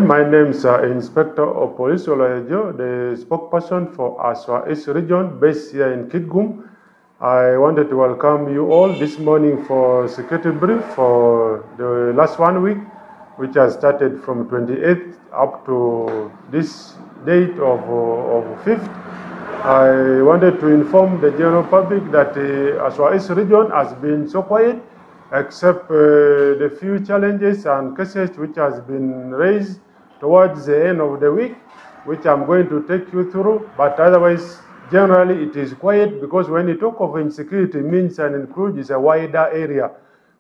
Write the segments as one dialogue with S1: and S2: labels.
S1: My name is Inspector of Police Olayejo, the spokesperson for Aswa East Region based here in Kitgum. I wanted to welcome you all this morning for security brief for the last 1 week, which has started from 28th up to this date of 5th. I wanted to inform the general public that the Aswa East Region has been so quiet, except the few challenges and cases which has been raised towards the end of the week, which I'm going to take you through. But otherwise, generally it is quiet, because when you talk of insecurity, it means and includes a wider area.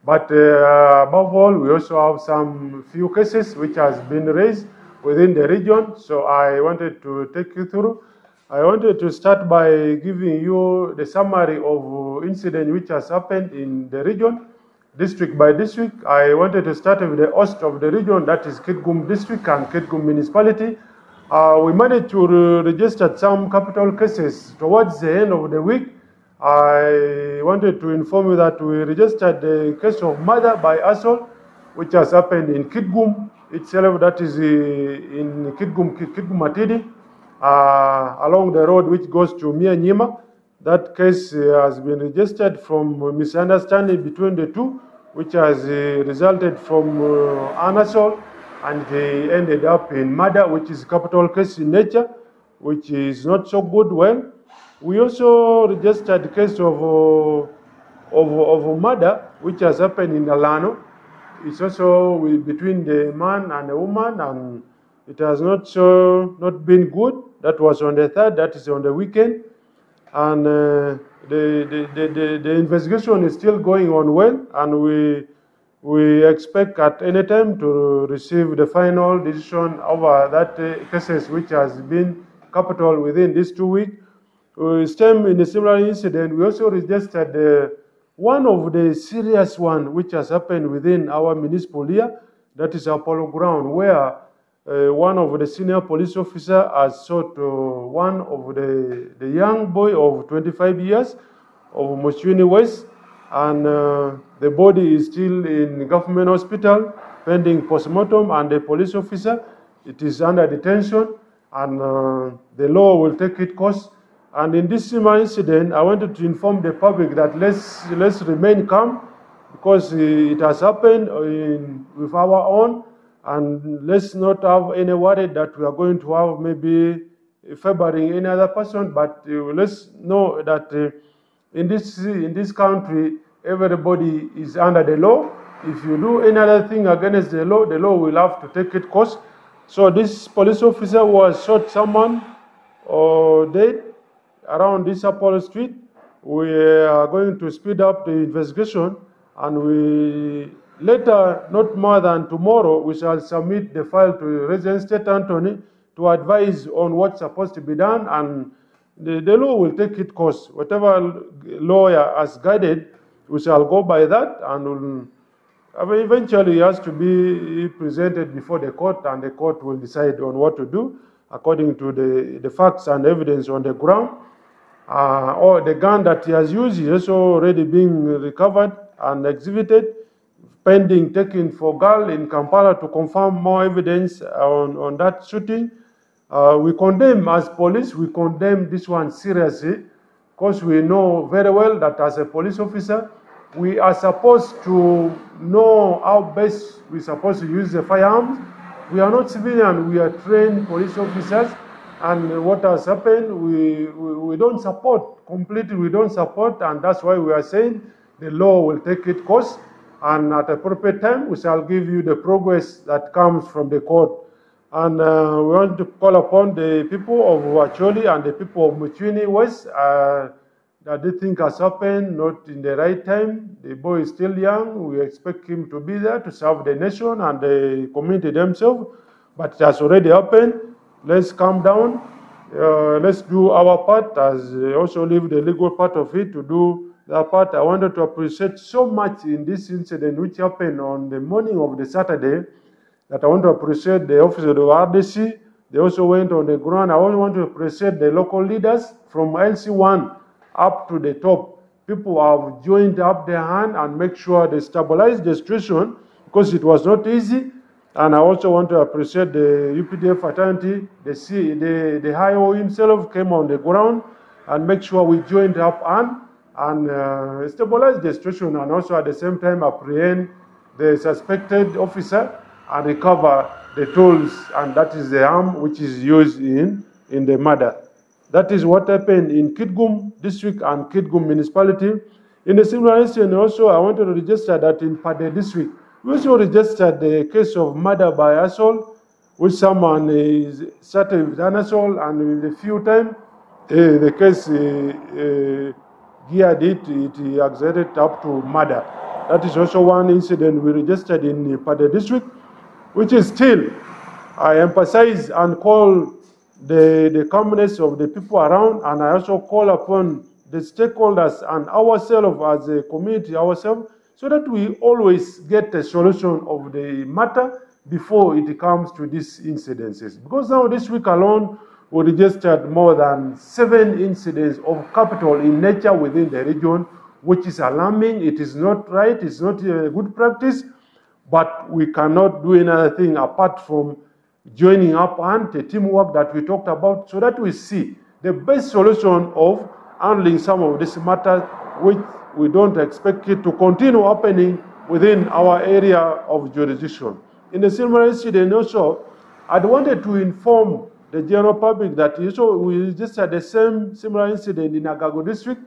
S1: But above all, we also have some few cases which has been raised within the region. So I wanted to take you through. I wanted to start by giving you the summary of incident which has happened in the region, district by district. I wanted to start with the host of the region, that is Kitgum District and Kitgum Municipality. We managed to register some capital cases towards the end of the week. I wanted to inform you that we registered the case of murder by assault, which has happened in Kitgum itself, that is in Kitgum Matidi, along the road which goes to Nyima. That case has been registered from misunderstanding between the two, which has resulted from an assault, and they ended up in murder, which is capital case in nature, which is not so good. Well, we also registered the case of murder, which has happened in Alano. It's also between the man and the woman, and it has not been good. That was on the 3rd, that is on the weekend. And the investigation is still going on well, and we expect at any time to receive the final decision over that cases which has been capital within these 2 weeks. In a similar incident, we also registered one of the serious one which has happened within our municipal here, that is Apollo Ground, where one of the senior police officer has shot one of the young boy of 25 years of Mochwini West, and the body is still in government hospital pending postmortem, and the police officer, it is under detention, and the law will take its course. And in this similar incident, I wanted to inform the public that let's remain calm, because it has happened with our own. And let's not have any worry that we are going to have maybe favoring any other person, but let's know that in this country, everybody is under the law. If you do any other thing against the law will have to take its course. So this police officer was shot someone dead around this Apollo Street. We are going to speed up the investigation, and we later, not more than tomorrow, we shall submit the file to Resident State Attorney to advise on what's supposed to be done, and the law will take its course. Whatever lawyer has guided, we shall go by that, and eventually it has to be presented before the court, and the court will decide on what to do according to the facts and evidence on the ground. Or the gun that he has used is also already being recovered and exhibited, pending taken for GAL in Kampala to confirm more evidence on that shooting. We condemn, as police, we condemn this one seriously, because we know very well that as a police officer, we are supposed to know how best we're supposed to use the firearms. We are not civilian, we are trained police officers, and what has happened, we don't support, completely we don't support, and that's why we are saying the law will take its course. And at appropriate time, we shall give you the progress that comes from the court. And we want to call upon the people of Wacholi and the people of Mochwini West that they think has happened not in the right time. The boy is still young. We expect him to be there to serve the nation and the community themselves. But it has already happened. Let's calm down. Let's do our part, as also leave the legal part of it to do that part. I wanted to appreciate so much in this incident which happened on the morning of the Saturday, that I want to appreciate the officer of the RDC. They also went on the ground. I also want to appreciate the local leaders from LC1 up to the top. People have joined up their hand and make sure they stabilize the situation, because it was not easy. And I also want to appreciate the UPDF fraternity. The HIO himself came on the ground and make sure we joined up and stabilize the situation, and also at the same time apprehend the suspected officer and recover the tools, and that is the arm which is used in the murder. That is what happened in Kitgum district and Kitgum municipality. In a similar incident also, I wanted to register that in Pade district, we also registered the case of murder by assault, which someone is started with an assault, and in a few times, the case geared it accelerated up to murder. That is also one incident we registered in Pade district, which is still, I emphasize and call the calmness of the people around, and I also call upon the stakeholders and ourselves as a community ourselves, so that we always get a solution of the matter before it comes to these incidences. Because now this week alone, we registered more than 7 incidents of capital in nature within the region, which is alarming. It is not right, it's not a good practice, but we cannot do another thing apart from joining up and the teamwork that we talked about, so that we see the best solution of handling some of this matter, which we don't expect it to continue happening within our area of jurisdiction. In the similar incident also, I wanted to inform the general public that we just had the same similar incident in Agago district.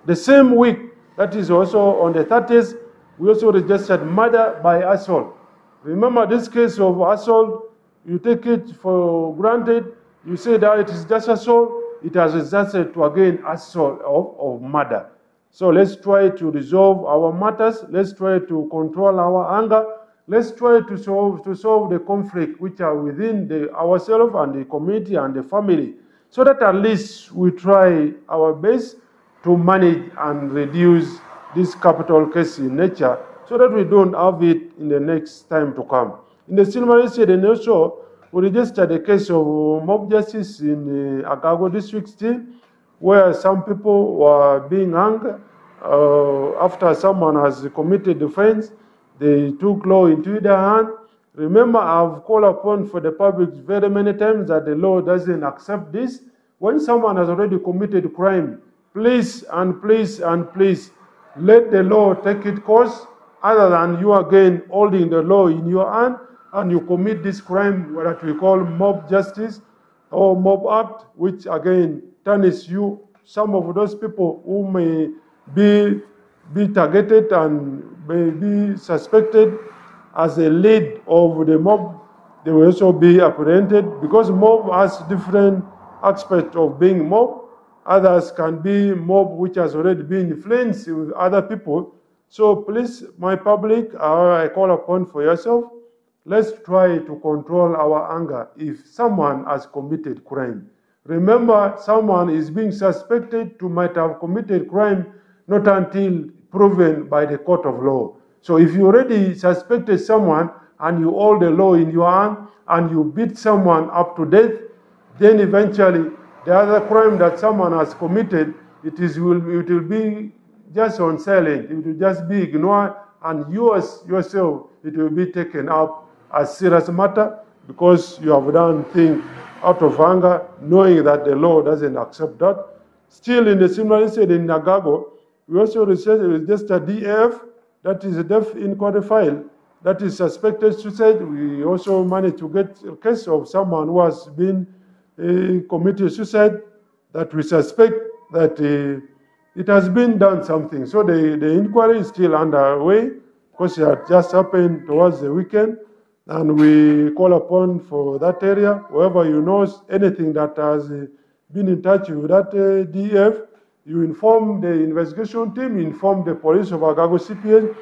S1: The same week, that is also on the 30th, we also registered murder by assault. Remember this case of assault, you take it for granted, you say that it is just assault, it has resulted to again assault of murder. So let's try to resolve our matters, let's try to control our anger, let's try to solve the conflict which are within ourselves and the community and the family, so that at least we try our best to manage and reduce this capital case in nature, so that we don't have it in the next time to come. In the similar incident also, we registered a case of mob justice in Agago district still, where some people were being hung after someone has committed offense. They took law into their hand. Remember, I've called upon for the public very many times that the law doesn't accept this. When someone has already committed crime, please and please and please let the law take its course, other than you again holding the law in your hand and you commit this crime, what we call mob justice or mob act, which again tarnishes you. Some of those people who may be targeted and may be suspected as a lead of the mob, they will also be apprehended, because mob has different aspects of being mob. Others can be mob which has already been influenced with other people. So please, my public, I call upon for yourself, let's try to control our anger if someone has committed crime. Remember, someone is being suspected to might have committed crime not until proven by the court of law. So if you already suspected someone and you hold the law in your hand and you beat someone up to death, then eventually the other crime that someone has committed, it will be just on silent. It will just be ignored, and yourself, it will be taken up as serious matter, because you have done things out of anger, knowing that the law doesn't accept that. Still, in the similar incident in Nagago, we also registered DF, that is a death inquiry file, that is suspected suicide. We also managed to get a case of someone who has been committed suicide, that we suspect that it has been done something. So the inquiry is still underway, because it had just happened towards the weekend, and we call upon for that area, whoever you know anything that has been in touch with that DF, you inform the investigation team, inform the police of Agago CPS,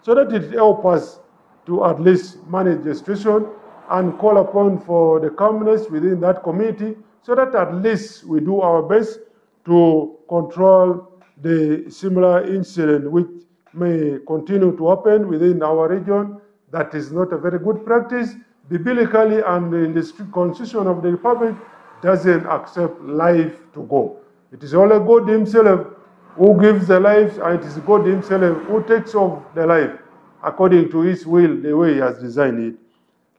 S1: so that it helps us to at least manage the situation and call upon for the calmness within that community, so that at least we do our best to control the similar incident which may continue to happen within our region. That is not a very good practice. Biblically and in the constitution of the Republic doesn't accept life to go. It is only God himself who gives the life, and it is God himself who takes off the life according to his will, the way he has designed it.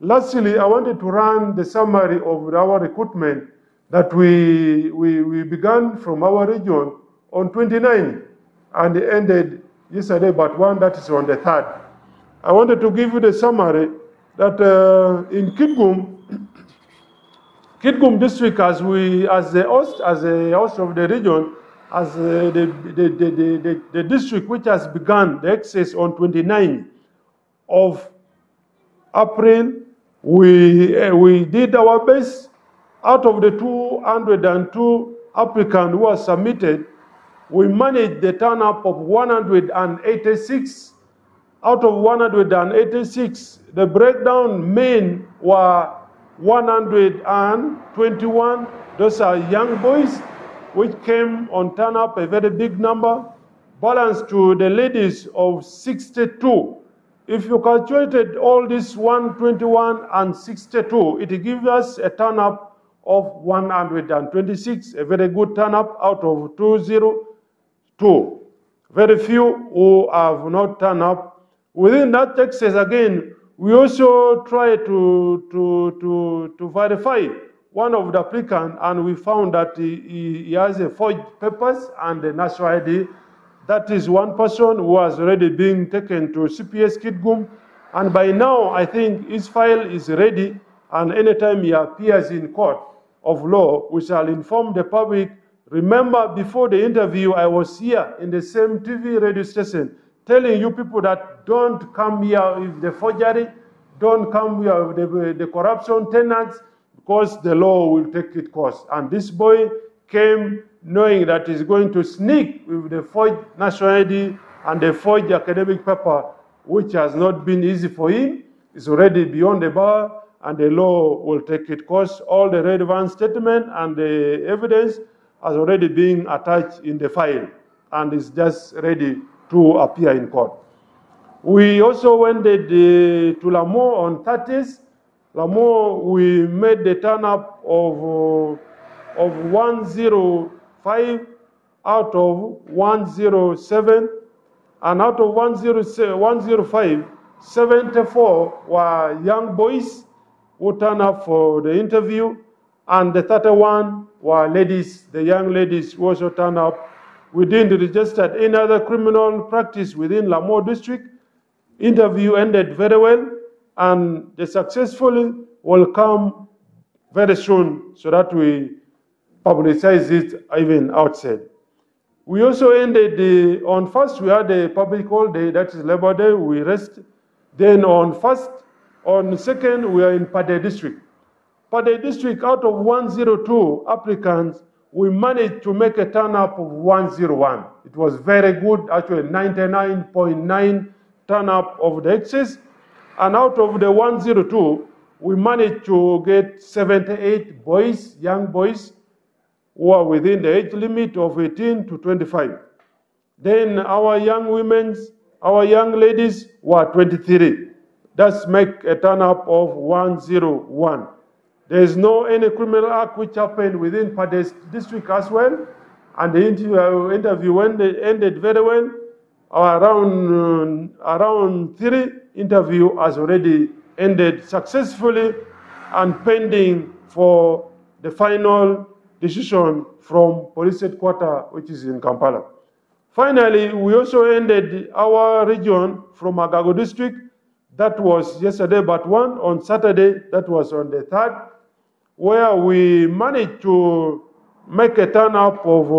S1: Lastly, I wanted to run the summary of our recruitment that we began from our region on 29 and ended yesterday, but one that is on the 3rd. I wanted to give you the summary that in Kitgum district, as the host of the region, as the district which has begun the exercise on 29 of April, we did our best. Out of the 202 applicants who are submitted, we managed the turn-up of 186. Out of 186, the breakdown men were 121. Those are young boys, which came on turn-up, a very big number, balanced to the ladies of 62. If you calculated all this 121 and 62, it gives us a turn-up of 126, a very good turn-up out of 202. Very few who have not turned up. Within that exercise, again, we also try to verify one of the applicants, and we found that he has a forged papers and a national ID. That is one person who has already been taken to CPS Kitgum, and by now I think his file is ready, and anytime he appears in court of law, we shall inform the public. Remember, before the interview, I was here in the same TV radio station telling you people that don't come here with the forgery, don't come here with the corruption tenants, because the law will take its course. And this boy came knowing that he's going to sneak with the forged national ID and the forged academic paper, which has not been easy for him. It's already beyond the bar, and the law will take its course. All the relevant statement and the evidence has already been attached in the file, and is just ready to appear in court. We also went to Lamo on 30th. Lamo, we made the turn-up of 105 out of 107, and out of 105, 74 were young boys who turned up for the interview, and the 31 were ladies, the young ladies who also turned up. We didn't register any other criminal practice within Lamo district. Interview ended very well, and they successfully will come very soon so that we publicize it even outside. We also ended on 1st, we had a public holiday, that is Labor Day, we rest. Then on 2nd, we are in Pade district. Pade district, out of 102 applicants, we managed to make a turn-up of 101. It was very good, actually 99.9 turn-up of the excess. And out of the 102, we managed to get 78 boys, young boys, who are within the age limit of 18 to 25. Then our young women, our young ladies were 23. That's make a turn-up of 101. There is no any criminal act which happened within Pades district as well, and the interview ended very well. Around 3 interview has already ended successfully and pending for the final decision from police headquarters, which is in Kampala. Finally, we also ended our region from Agago district. That was yesterday, but one on Saturday, that was on the 3rd, where we managed to make a turn-up of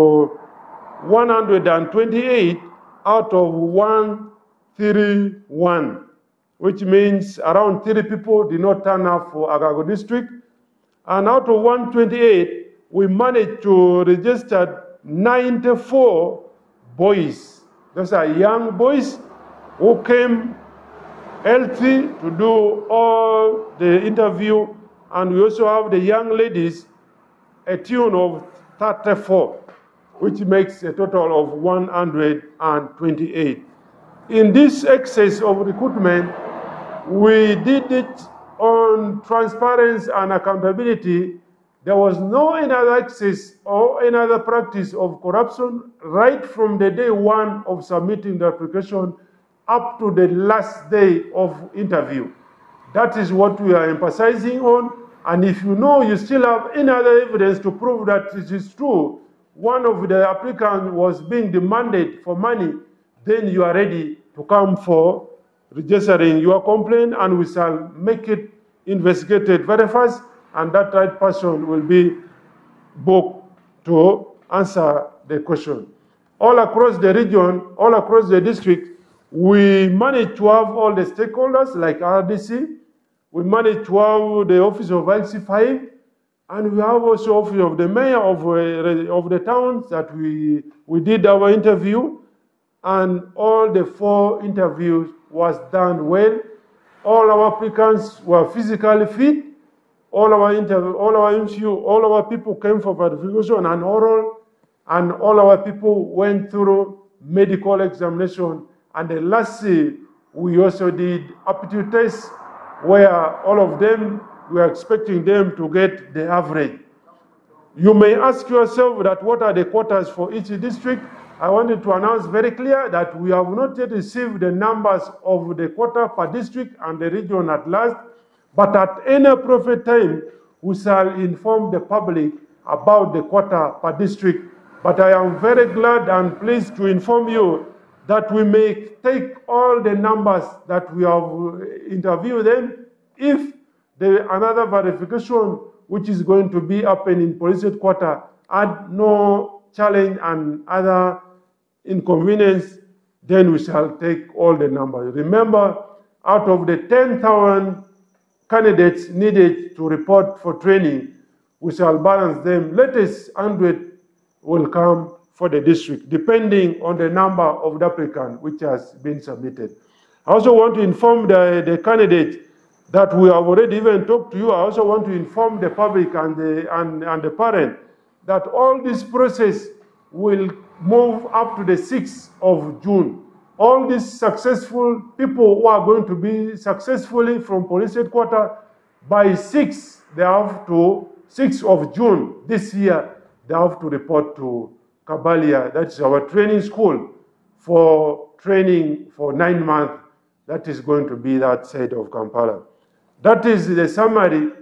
S1: 128 out of 131, which means around 30 people did not turn up for Agago district. And out of 128, we managed to register 94 boys. Those are young boys who came healthy to do all the interview. And we also have the young ladies, a tune of 34, which makes a total of 128. In this excess of recruitment, we did it on transparency and accountability. There was no another excess or another practice of corruption right from the day one of submitting the application up to the last day of interview. That is what we are emphasizing on. And if you know you still have any other evidence to prove that it is true, one of the applicants was being demanded for money, then you are ready to come for registering your complaint, and we shall make it investigated very fast, and that right person will be booked to answer the question. All across the region, all across the district, we managed to have all the stakeholders like RDC, we managed to have the office of IC5, and we have also office of the mayor of the towns that we did our interview, and all the 4 interviews was done well. All our applicants were physically fit. All our people came for verification and oral, and all our people went through medical examination. And then lastly, we also did aptitude tests, where all of them, we are expecting them to get the average. You may ask yourself that what are the quotas for each district? I wanted to announce very clear that we have not yet received the numbers of the quota per district and the region at large, but at any appropriate time, we shall inform the public about the quota per district. But I am very glad and pleased to inform you that we may take all the numbers that we have interviewed them if another verification which is going to be happening in police headquarters add no challenge and other inconvenience, then we shall take all the numbers. Remember, out of the 10,000 candidates needed to report for training, we shall balance them. Latest 100 will come for the district, depending on the number of the applicant which has been submitted. I also want to inform the candidate that we have already even talked to you. I also want to inform the public and the parent that all this process will move up to the 6th of June. All these successful people who are going to be successfully from police headquarters by 6th of June this year, they have to report to Kabalia. That's our training school for training for 9 months. That is going to be that side of Kampala. That is the summary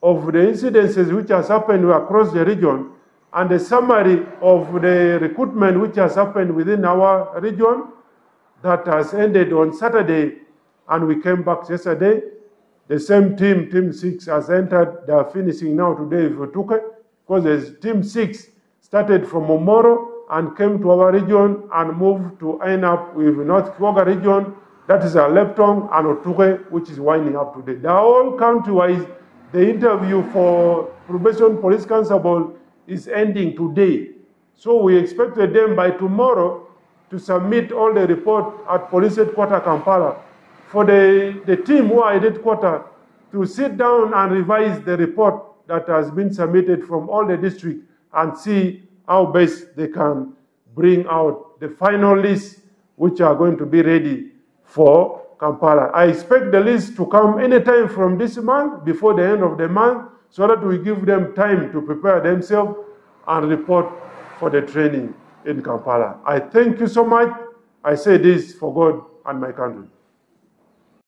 S1: of the incidences which has happened across the region, and the summary of the recruitment which has happened within our region that has ended on Saturday, and we came back yesterday. The same team, Team 6, has entered. They are finishing now today with Tuke, because Team 6 started from Omoro and came to our region and moved to end up with North Kivoga region. That is Leptong and Otuke, which is winding up today. They are all country-wise. The interview for probation police constable is ending today. So we expected them by tomorrow to submit all the report at police headquarters Kampala. For the team who are at headquarters to sit down and revise the report that has been submitted from all the districts and see how best they can bring out the final list which are going to be ready for Kampala. I expect the list to come anytime from this month, before the end of the month, so that we give them time to prepare themselves and report for the training in Kampala. I thank you so much. I say this for God and my country.